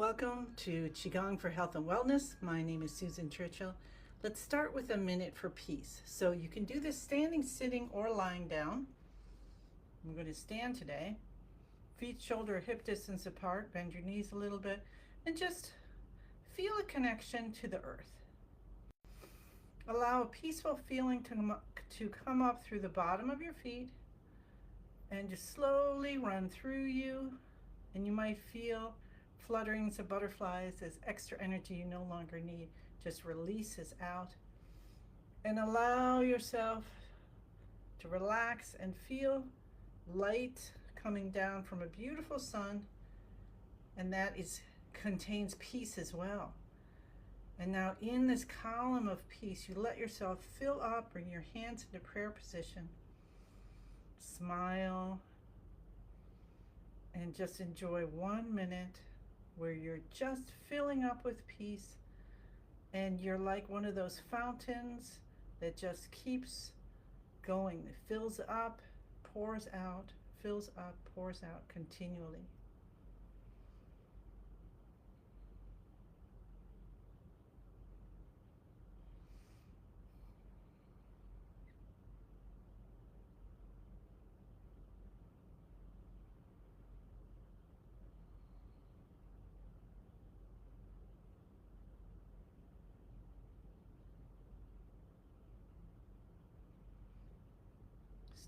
Welcome to Qigong for Health and Wellness. My name is Susan Churchill. Let's start with a minute for peace. So you can do this standing, sitting, or lying down. I'm going to stand today. Feet shoulder hip distance apart. Bend your knees a little bit and just feel a connection to the earth. Allow a peaceful feeling to come up through the bottom of your feet and just slowly run through you. And you might feel flutterings of butterflies as extra energy you no longer need just releases out. And allow yourself to relax and feel light coming down from a beautiful sun, and that contains peace as well. And now in this column of peace, you let yourself fill up, bring your hands into prayer position, smile, and just enjoy 1 minute where you're just filling up with peace, and you're like one of those fountains that just keeps going. It fills up, pours out, fills up, pours out continually.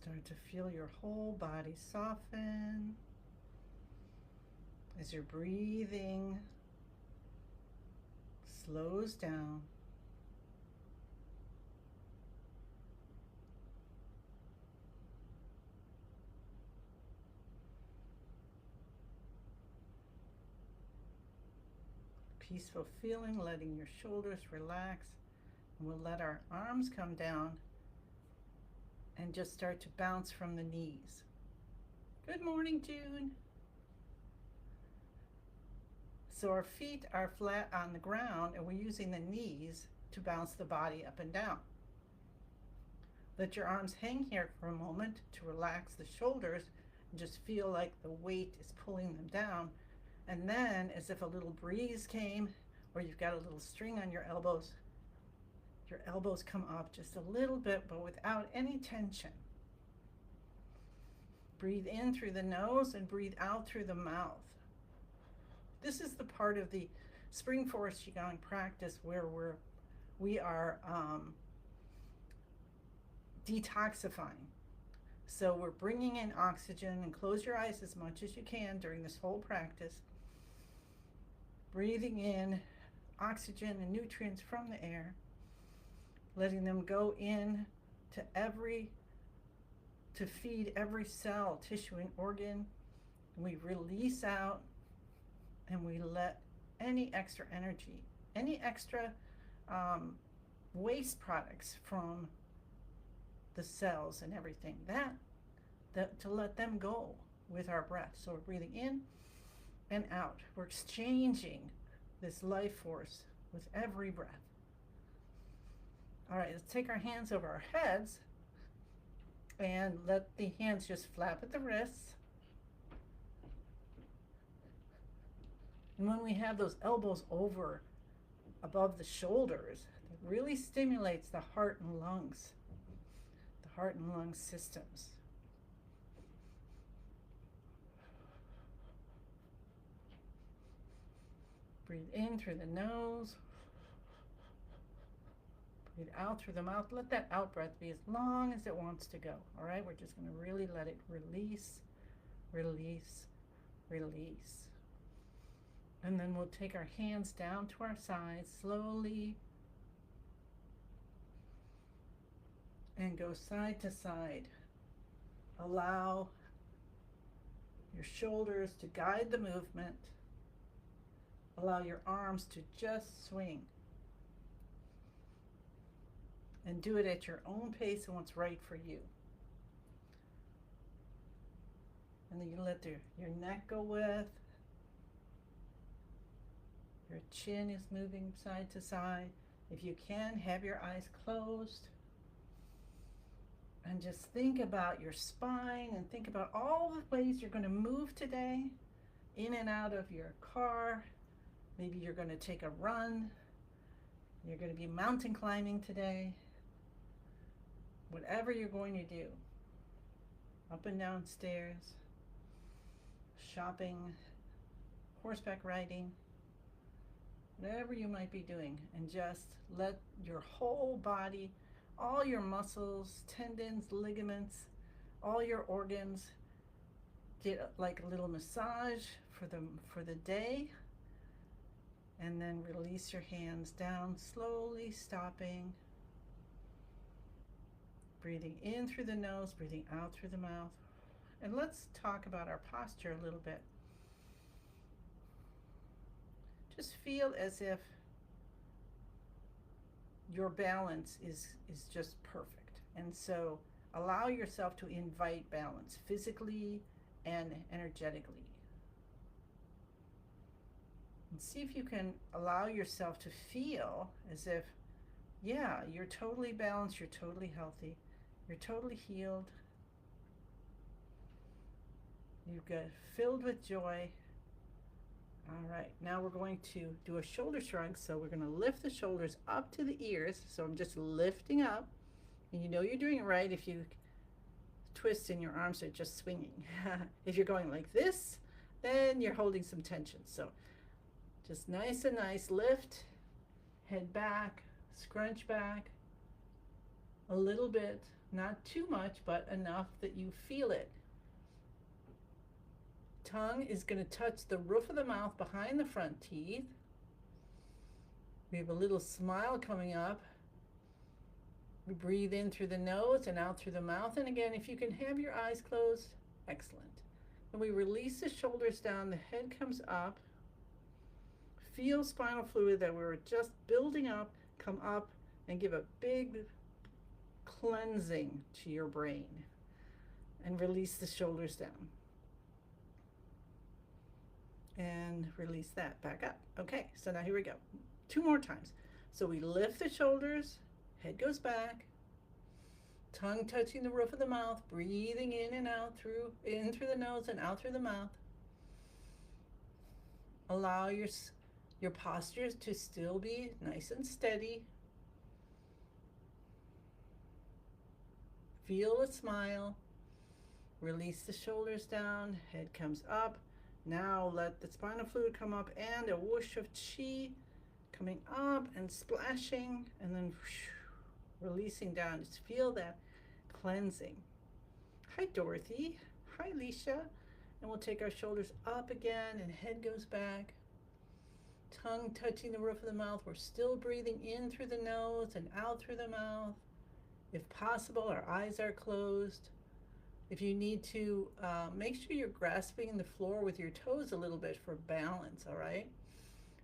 Start to feel your whole body soften as your breathing slows down. Peaceful feeling, letting your shoulders relax. And we'll let our arms come down and just start to bounce from the knees. Good morning, June. So our feet are flat on the ground and we're using the knees to bounce the body up and down. Let your arms hang here for a moment to relax the shoulders and just feel like the weight is pulling them down. And then, as if a little breeze came, or you've got a little string on your elbows come up just a little bit, but without any tension. Breathe in through the nose and breathe out through the mouth. This is the part of the Spring Forest Qigong practice where we are detoxifying. So we're bringing in oxygen, and close your eyes as much as you can during this whole practice. Breathing in oxygen and nutrients from the air, letting them go in to feed every cell, tissue, and organ. And we release out, and we let any extra energy, any extra waste products from the cells and everything, that to let them go with our breath. So we're breathing in and out. We're exchanging this life force with every breath. All right, let's take our hands over our heads and let the hands just flap at the wrists. And when we have those elbows over above the shoulders, it really stimulates the heart and lung systems. Breathe in through the nose. Breathe out through the mouth. Let that out breath be as long as it wants to go. All right, we're just going to really let it release, release, release. And then we'll take our hands down to our sides slowly and go side to side. Allow your shoulders to guide the movement. Allow your arms to just swing. And do it at your own pace and what's right for you. And then you let your neck go with. Your chin is moving side to side. If you can, have your eyes closed. And just think about your spine and think about all the ways you're going to move today, in and out of your car, Maybe you're going to take a run. You're going to be mountain climbing today. Whatever you're going to do, up and down stairs, shopping, horseback riding, whatever you might be doing, and just let your whole body, all your muscles, tendons, ligaments, all your organs get like a little massage for the day, and then release your hands down, slowly stopping, breathing in through the nose, breathing out through the mouth. And let's talk about our posture a little bit. Just feel as if your balance is just perfect. And so allow yourself to invite balance physically and energetically. And see if you can allow yourself to feel as if, yeah, you're totally balanced, you're totally healthy, you're totally healed, you've got filled with joy. All right, now we're going to do a shoulder shrug. So we're going to lift the shoulders up to the ears. So I'm just lifting up, and you know you're doing it right if you twist and your arms are just swinging. If you're going like this, then you're holding some tension. So just nice and nice, lift, head back, scrunch back a little bit, not too much, but enough that you feel it. Tongue is going to touch the roof of the mouth behind the front teeth. We have a little smile coming up. We breathe in through the nose and out through the mouth. And again, if you can have your eyes closed, excellent. And we release the shoulders down, the head comes up. Feel spinal fluid that we were just building up, come up, and give a big cleansing to your brain. And release the shoulders down. And release that back up. Okay, so now here we go. 2 more times. So we lift the shoulders, head goes back, tongue touching the roof of the mouth, breathing in and out in through the nose and out through the mouth. Allow your postures to still be nice and steady. Feel a smile. Release the shoulders down, head comes up. Now let the spinal fluid come up and a whoosh of chi coming up and splashing, and then whoosh, releasing down. Just feel that cleansing. Hi, Dorothy. Hi, Leisha. And we'll take our shoulders up again and head goes back. Tongue touching the roof of the mouth. We're still breathing in through the nose and out through the mouth. If possible, our eyes are closed. If you need to, make sure you're grasping the floor with your toes a little bit for balance, all right?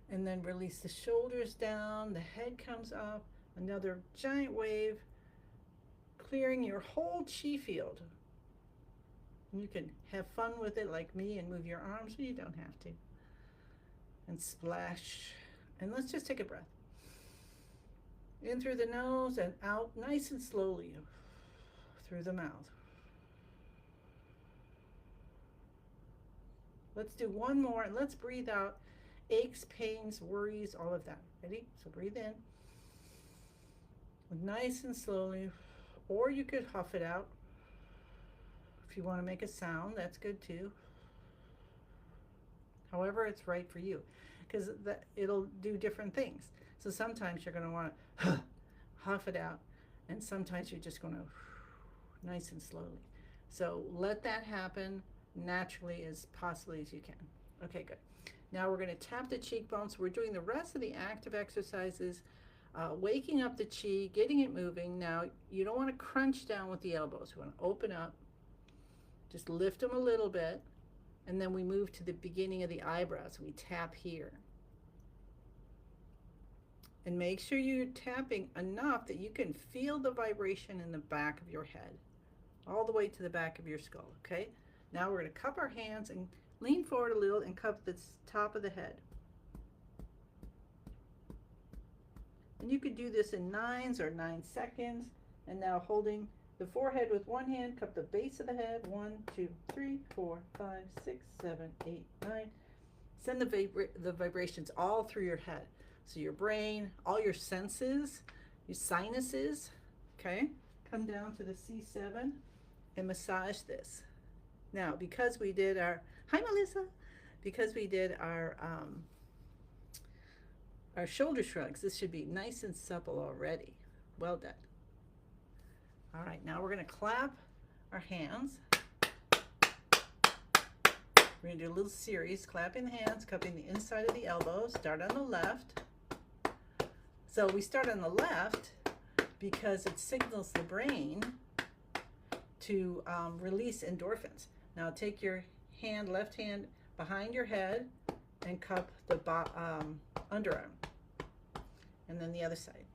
And then release the shoulders down, the head comes up, another giant wave, clearing your whole chi field. You can have fun with it like me and move your arms, but you don't have to. And splash. And let's just take a breath. In through the nose and out nice and slowly through the mouth. Let's do one more, and let's breathe out aches, pains, worries, all of that. Ready? So breathe in. Nice and slowly. Or you could huff it out. If you want to make a sound, that's good too. However it's right for you, because it'll do different things. So sometimes you're going to want to huff it out, and sometimes you're just going to nice and slowly. So let that happen naturally as possibly as you can. Okay, good. Now we're going to tap the cheekbones. We're doing the rest of the active exercises, waking up the chi, getting it moving. Now you don't want to crunch down with the elbows. You want to open up, just lift them a little bit, and then we move to the beginning of the eyebrows. We tap here. And make sure you're tapping enough that you can feel the vibration in the back of your head, all the way to the back of your skull, okay? Now we're going to cup our hands and lean forward a little and cup the top of the head. And you could do this in 9s or 9 seconds. And now holding the forehead with one hand, cup the base of the head. 1, 2, 3, 4, 5, 6, 7, 8, 9. Send the vibrations all through your head. So your brain, all your senses, your sinuses, okay? Come down to the C7 and massage this. Now, because we did hi Melissa, because we did our shoulder shrugs, this should be nice and supple already. Well done. All right, now we're gonna clap our hands. We're gonna do a little series, clapping the hands, cupping the inside of the elbows. Start on the left. So we start on the left because it signals the brain to release endorphins. Now take your hand, left hand, behind your head and cup the underarm. And then the other side.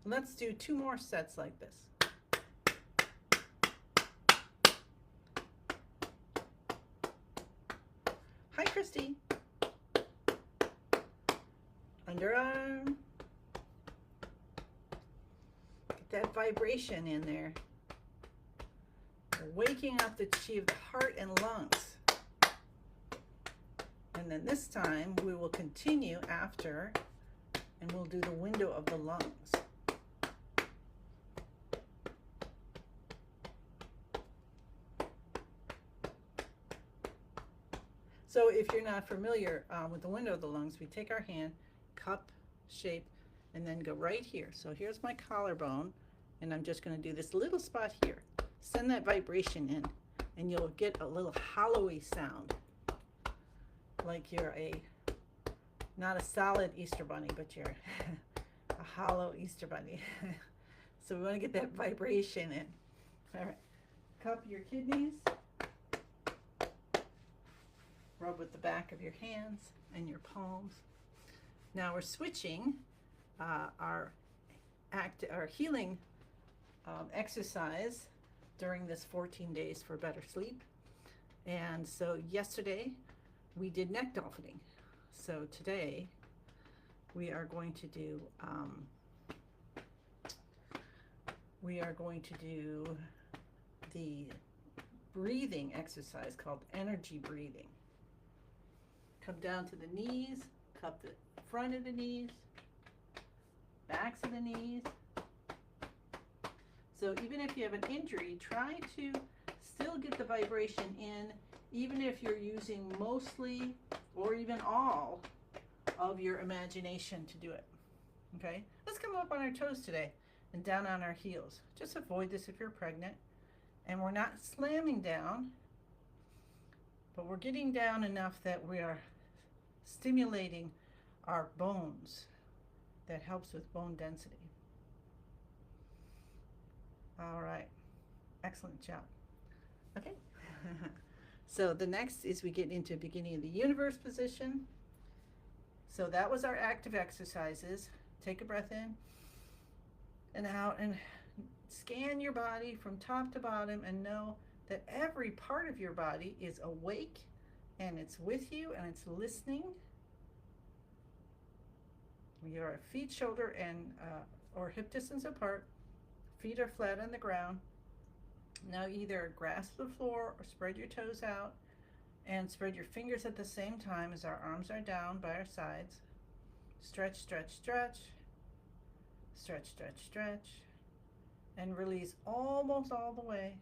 Let's do 2 more sets like this. Hi, Christy. Underarm. Get that vibration in there. Waking up the chi of the heart and lungs. And then this time we will continue after and we'll do the window of the lungs. So if you're not familiar with the window of the lungs, we take our hand, cup shape, and then go right here. So here's my collarbone, and I'm just going to do this little spot here. Send that vibration in, and you'll get a little hollowy sound, like you're not a solid Easter bunny, but you're a hollow Easter bunny. So we want to get that vibration in. All right, cup your kidneys. Rub with the back of your hands and your palms. Now we're switching our healing exercise during this 14 days for better sleep. And so yesterday we did neck dolphining. So today we are going to do the breathing exercise called energy breathing. Come down to the knees, cup the front of the knees, backs of the knees. So even if you have an injury, try to still get the vibration in, even if you're using mostly or even all of your imagination to do it. Okay? Let's come up on our toes today and down on our heels. Just avoid this if you're pregnant. And we're not slamming down, but we're getting down enough that we are stimulating our bones. That helps with bone density. All right, excellent job. Okay, so the next is we get into beginning of the universe position. So that was our active exercises. Take a breath in and out and scan your body from top to bottom and know that every part of your body is awake and it's with you and it's listening. Your feet, shoulder, and or hip distance apart. Feet are flat on the ground. Now either grasp the floor or spread your toes out and spread your fingers at the same time as our arms are down by our sides. Stretch, stretch, stretch. Stretch, stretch, stretch. And release almost all the way.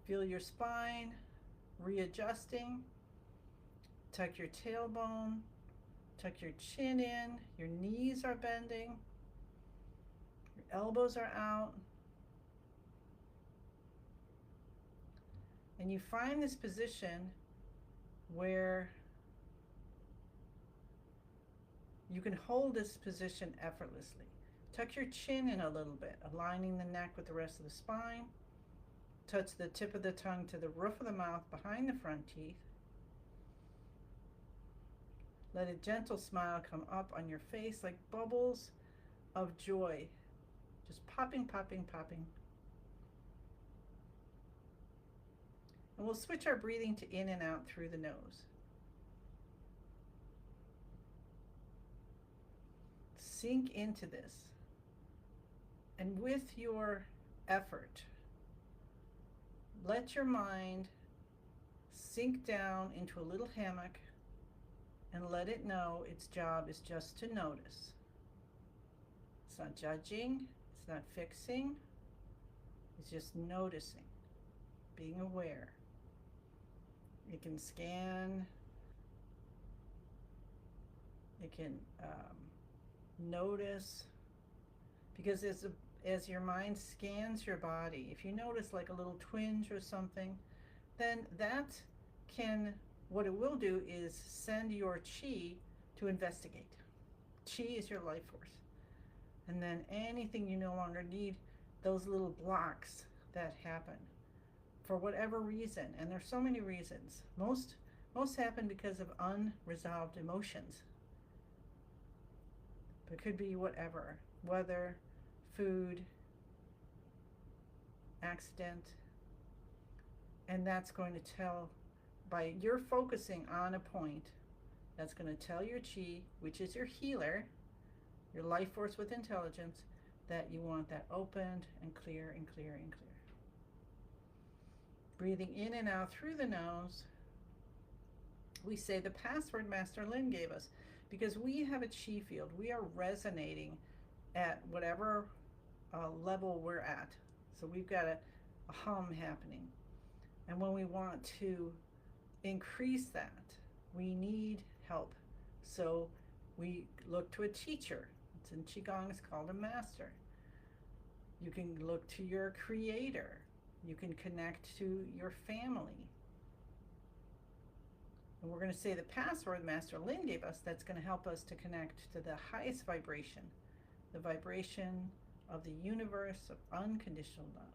Feel your spine readjusting. Tuck your tailbone, tuck your chin in, your knees are bending, your elbows are out. And you find this position where you can hold this position effortlessly. Tuck your chin in a little bit, aligning the neck with the rest of the spine. Touch the tip of the tongue to the roof of the mouth behind the front teeth. Let a gentle smile come up on your face like bubbles of joy. Just popping, popping, popping. And we'll switch our breathing to in and out through the nose. Sink into this. And with your effort, let your mind sink down into a little hammock and let it know its job is just to notice. It's not judging, it's not fixing, it's just noticing, being aware. It can scan, it can notice, because as your mind scans your body, if you notice like a little twinge or something, then what it will do is send your chi to investigate. Chi is your life force. And then anything you no longer need, those little blocks that happen for whatever reason, and there's so many reasons. Most happen because of unresolved emotions. It could be whatever, weather, food, accident, and that's going to tell, by your focusing on a point, that's going to tell your chi, which is your healer, your life force with intelligence, that you want that opened and clear and clear and clear. Breathing in and out through the nose, we say the password Master Lin gave us, because we have a chi field. We are resonating at whatever level we're at. So we've got a hum happening. And when we want to increase that, we need help. So we look to a teacher. It's in Qigong, it's called a master. You can look to your creator. You can connect to your family. And we're going to say the password Master Lin gave us that's going to help us to connect to the highest vibration, the vibration of the universe of unconditional love.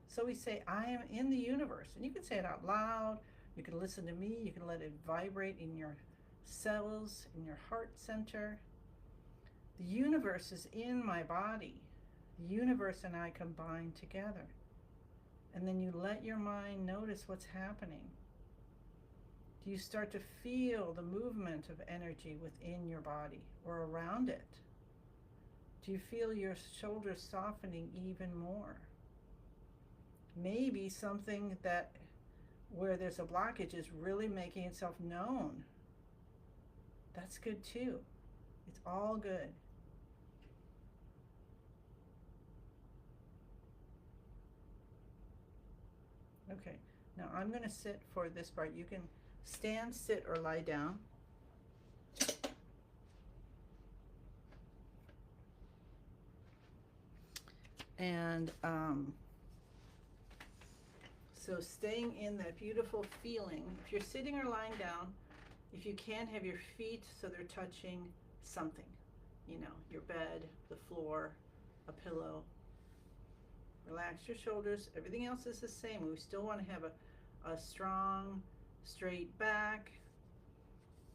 So we say, I am in the universe. And you can say it out loud. You can listen to me. You can let it vibrate in your cells, in your heart center. The universe is in my body. The universe and I combine together. And then you let your mind notice what's happening. Do you start to feel the movement of energy within your body or around it? Do you feel your shoulders softening even more? Maybe something that where there's a blockage is really making itself known. That's good too. It's all good. Okay, now I'm going to sit for this part. You can stand, sit, or lie down. And so staying in that beautiful feeling. If you're sitting or lying down, if you can, have your feet so they're touching something, you know, your bed, the floor, a pillow. Relax your shoulders. Everything else is the same. We still want to have a strong, straight back.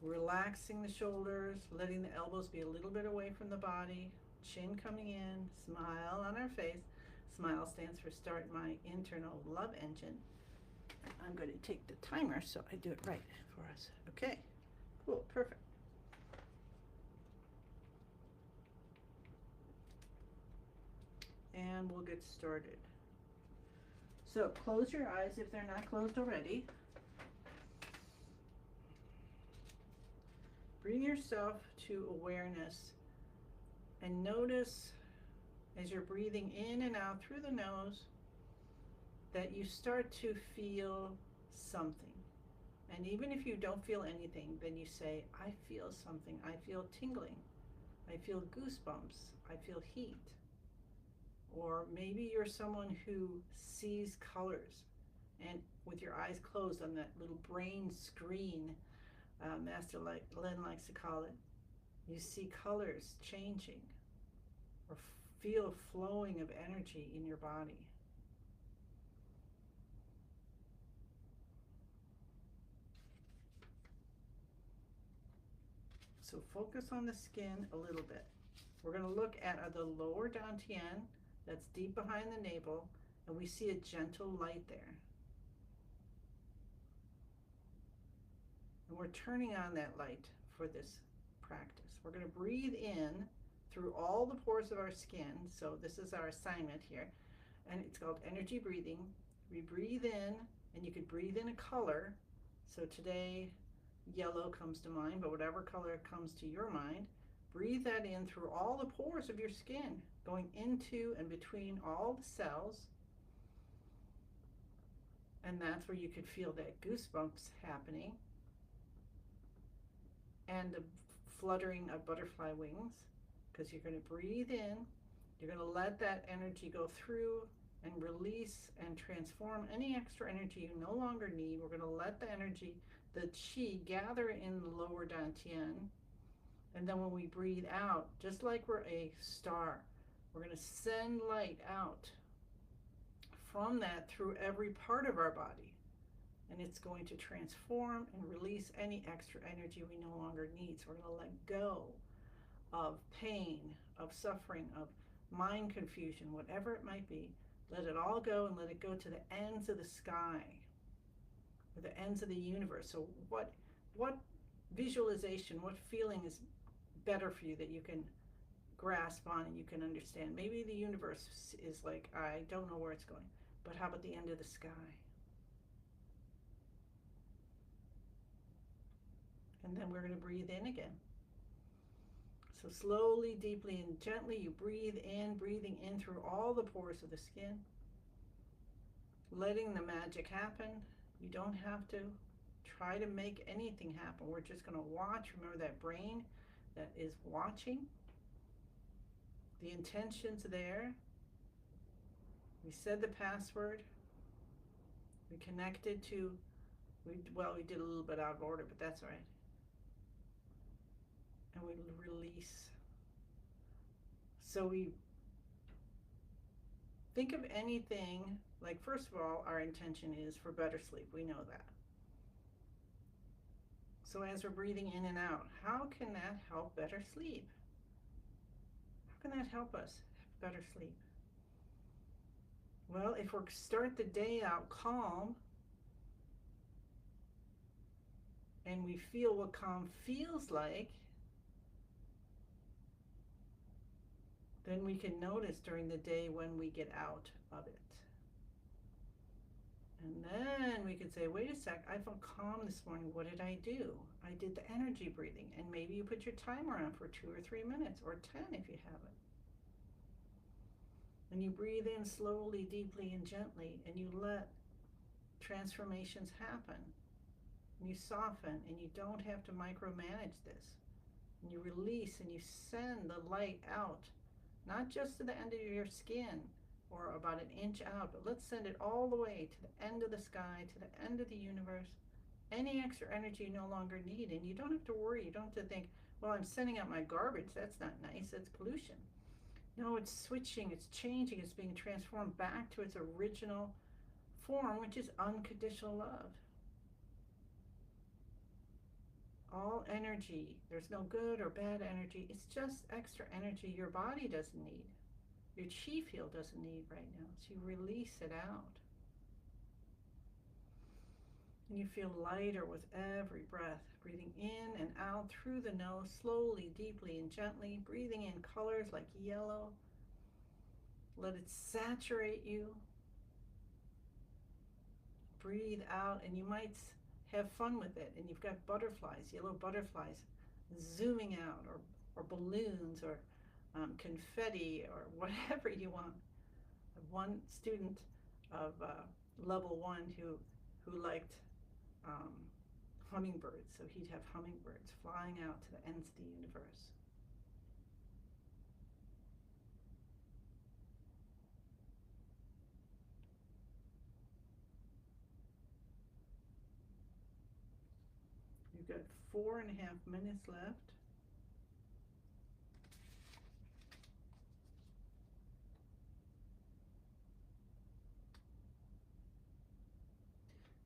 Relaxing the shoulders, letting the elbows be a little bit away from the body. Chin coming in, smile on our face. Smile stands for start my internal love engine. I'm going to take the timer so I do it right for us. Okay, cool, perfect. And we'll get started. So close your eyes if they're not closed already. Bring yourself to awareness and notice as you're breathing in and out through the nose that you start to feel something. And even if you don't feel anything, then you say, I feel something. I feel tingling. I feel goosebumps. I feel heat. Or maybe you're someone who sees colors, and with your eyes closed on that little brain screen, Master Lin likes to call it, you see colors changing or feel a flowing of energy in your body. So focus on the skin a little bit. We're going to look at the lower dantian, that's deep behind the navel, and we see a gentle light there. And we're turning on that light for this practice. We're going to breathe in through all the pores of our skin. So this is our assignment here. And it's called energy breathing. We breathe in, and you could breathe in a color. So today, yellow comes to mind, but whatever color comes to your mind, breathe that in through all the pores of your skin, going into and between all the cells. And that's where you could feel that goosebumps happening and the fluttering of butterfly wings, because you're going to breathe in, you're going to let that energy go through and release and transform any extra energy you no longer need. We're going to let the energy, the qi, gather in the lower dantian. And then when we breathe out, just like we're a star, we're going to send light out from that through every part of our body. And it's going to transform and release any extra energy we no longer need. So we're going to let go of pain, of suffering, of mind confusion, whatever it might be. Let it all go and let it go to the ends of the sky, or the ends of the universe. So what visualization, what feeling is better for you that you can grasp on and you can understand? Maybe the universe is like, I don't know where it's going, but how about the end of the sky? And then we're going to breathe in again. So slowly, deeply, and gently you breathe in, breathing in through all the pores of the skin, letting the magic happen. You don't have to try to make anything happen. We're just going to watch. Remember that brain that is watching. The intention's there. We said the password. We connected to, we did a little bit out of order, but that's all right. And we release. So we think of anything, like first of all, our intention is for better sleep. We know that. So as we're breathing in and out, how can that help better sleep? How can that help us better sleep? Well, if we start the day out calm, and we feel what calm feels like, then we can notice during the day when we get out of it. And then we can say, wait a sec, I felt calm this morning. What did I do? I did the energy breathing. And maybe you put your timer on for 2 or 3 minutes, or 10 if you haven't. And you breathe in slowly, deeply, and gently, and you let transformations happen. And you soften, and you don't have to micromanage this. And you release, and you send the light out, not just to the end of your skin, or about an inch out, but let's send it all the way to the end of the sky, to the end of the universe. Any extra energy you no longer need, and you don't have to worry. You don't have to think, well, I'm sending out my garbage. That's not nice. That's pollution. No, it's switching. It's changing. It's being transformed back to its original form, which is unconditional love. All energy. There's no good or bad energy. It's just extra energy your body doesn't need. Your chi field doesn't need right now. So you release it out. And you feel lighter with every breath. Breathing in and out through the nose, slowly, deeply, and gently. Breathing in colors like yellow. Let it saturate you. Breathe out, and you might have fun with it. And you've got butterflies, yellow butterflies, zooming out, or balloons, or confetti, or whatever you want. One student of level 1 who liked hummingbirds, so he'd have hummingbirds flying out to the ends of the universe. You've got 4.5 minutes left.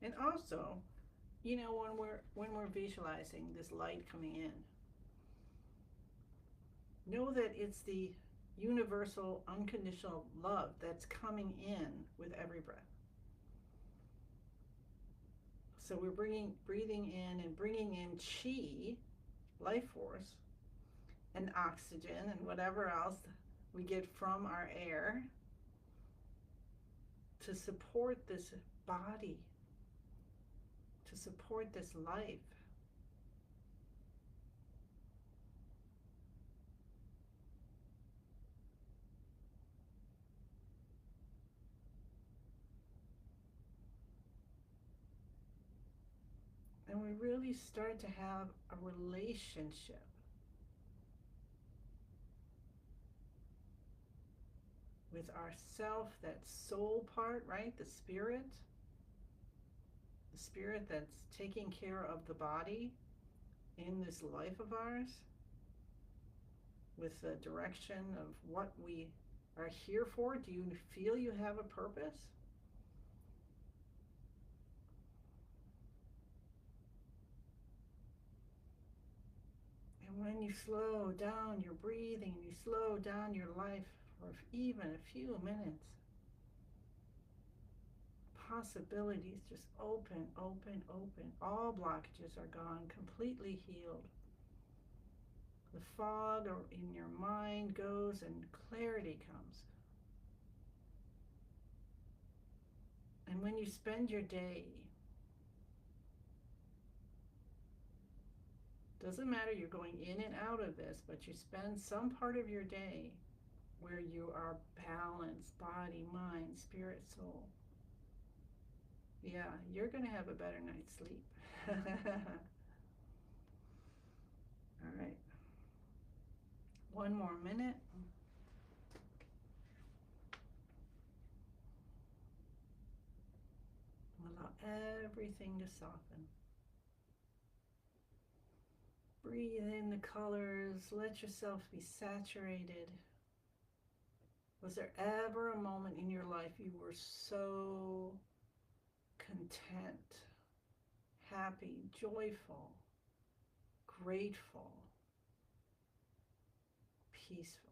And also, you know, when we're visualizing this light coming in, know that it's the universal unconditional love that's coming in with every breath. So we're breathing in and bringing in chi, life force, and oxygen and whatever else we get from our air to support this body, to support this life. And we really start to have a relationship with ourself, that soul part, right? The spirit that's taking care of the body in this life of ours, with the direction of what we are here for. Do you feel you have a purpose? And when you slow down your breathing, you slow down your life for even a few minutes, possibilities just open, open, open. All blockages are gone, completely healed. The fog in your mind goes and clarity comes. And when you spend your day, doesn't matter, you're going in and out of this, but you spend some part of your day where you are balanced, body, mind, spirit, soul. Yeah, you're going to have a better night's sleep. All right. One more minute. Allow everything to soften. Breathe in the colors. Let yourself be saturated. Was there ever a moment in your life you were so content, happy, joyful, grateful, peaceful?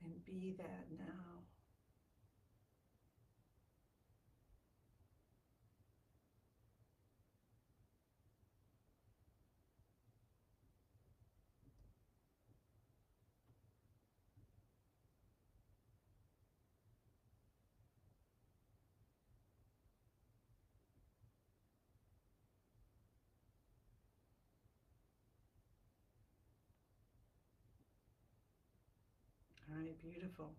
And be that now. All right, beautiful.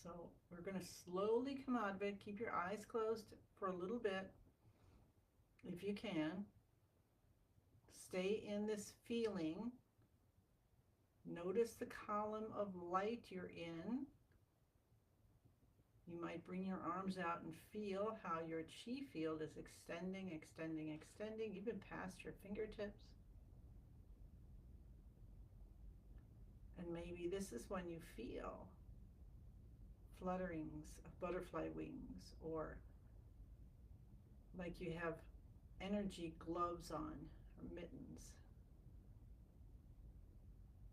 So we're going to slowly come out of it. Keep your eyes closed for a little bit, if you can. Stay in this feeling. Notice the column of light you're in. You might bring your arms out and feel how your chi field is extending, extending, extending, even past your fingertips. And maybe this is when you feel flutterings of butterfly wings, or like you have energy gloves on, or mittens,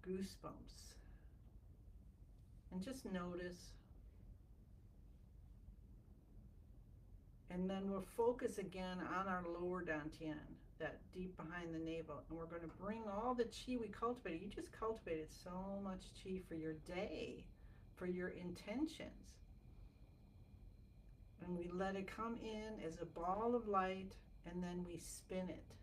goosebumps. And just notice. And then we'll focus again on our lower dantian, that deep behind the navel. And we're going to bring all the chi we cultivated. You just cultivated so much chi for your day, for your intentions. And we let it come in as a ball of light, and then we spin it.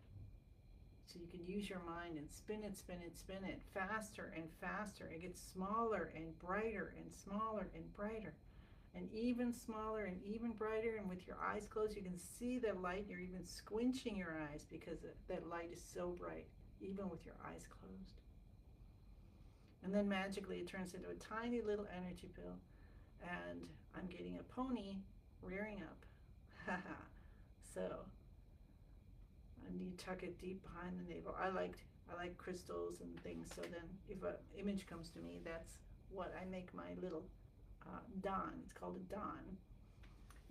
So you can use your mind and spin it, spin it, spin it, faster and faster. It gets smaller and brighter and smaller and brighter. And even smaller and even brighter, and with your eyes closed, you can see the light. You're even squinching your eyes because that light is so bright, even with your eyes closed. And then magically it turns into a tiny little energy pill, and I'm getting a pony rearing up. So, and you tuck it deep behind the navel. I like crystals and things, so then if an image comes to me, that's what I make my little dawn. It's called a dawn.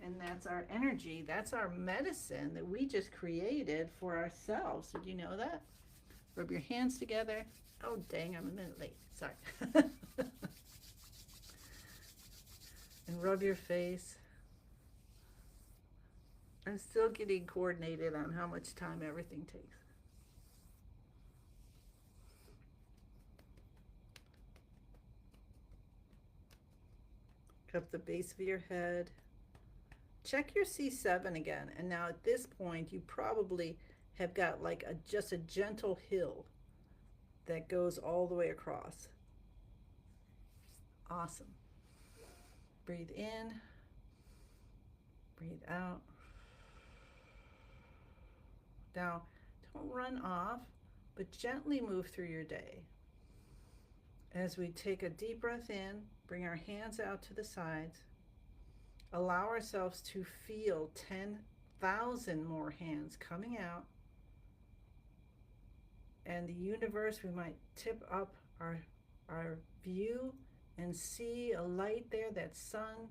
And that's our energy. That's our medicine that we just created for ourselves. Did you know that? Rub your hands together. Oh, dang, I'm a minute late. Sorry. And rub your face. I'm still getting coordinated on how much time everything takes. up the base of your head. Check your C7 again. And now at this point, you probably have got like just a gentle hill that goes all the way across. Awesome. Breathe in, breathe out. Now, don't run off, but gently move through your day. As we take a deep breath in, bring our hands out to the sides, allow ourselves to feel 10,000 more hands coming out. And the universe, we might tip up our view and see a light there, that sun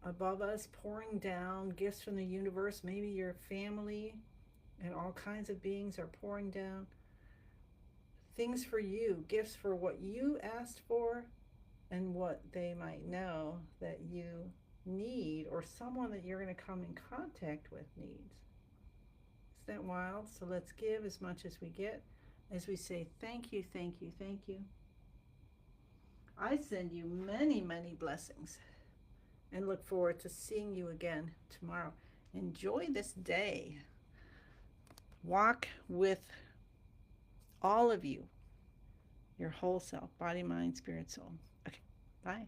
above us pouring down, gifts from the universe. Maybe your family and all kinds of beings are pouring down things for you, gifts for what you asked for and what they might know that you need, or someone that you're going to come in contact with needs. Isn't that wild? So let's give as much as we get, as we say thank you, thank you, thank you. I send you many, many blessings and look forward to seeing you again tomorrow. Enjoy this day. Walk with all of you, your whole self, body, mind, spirit, soul. Okay, bye.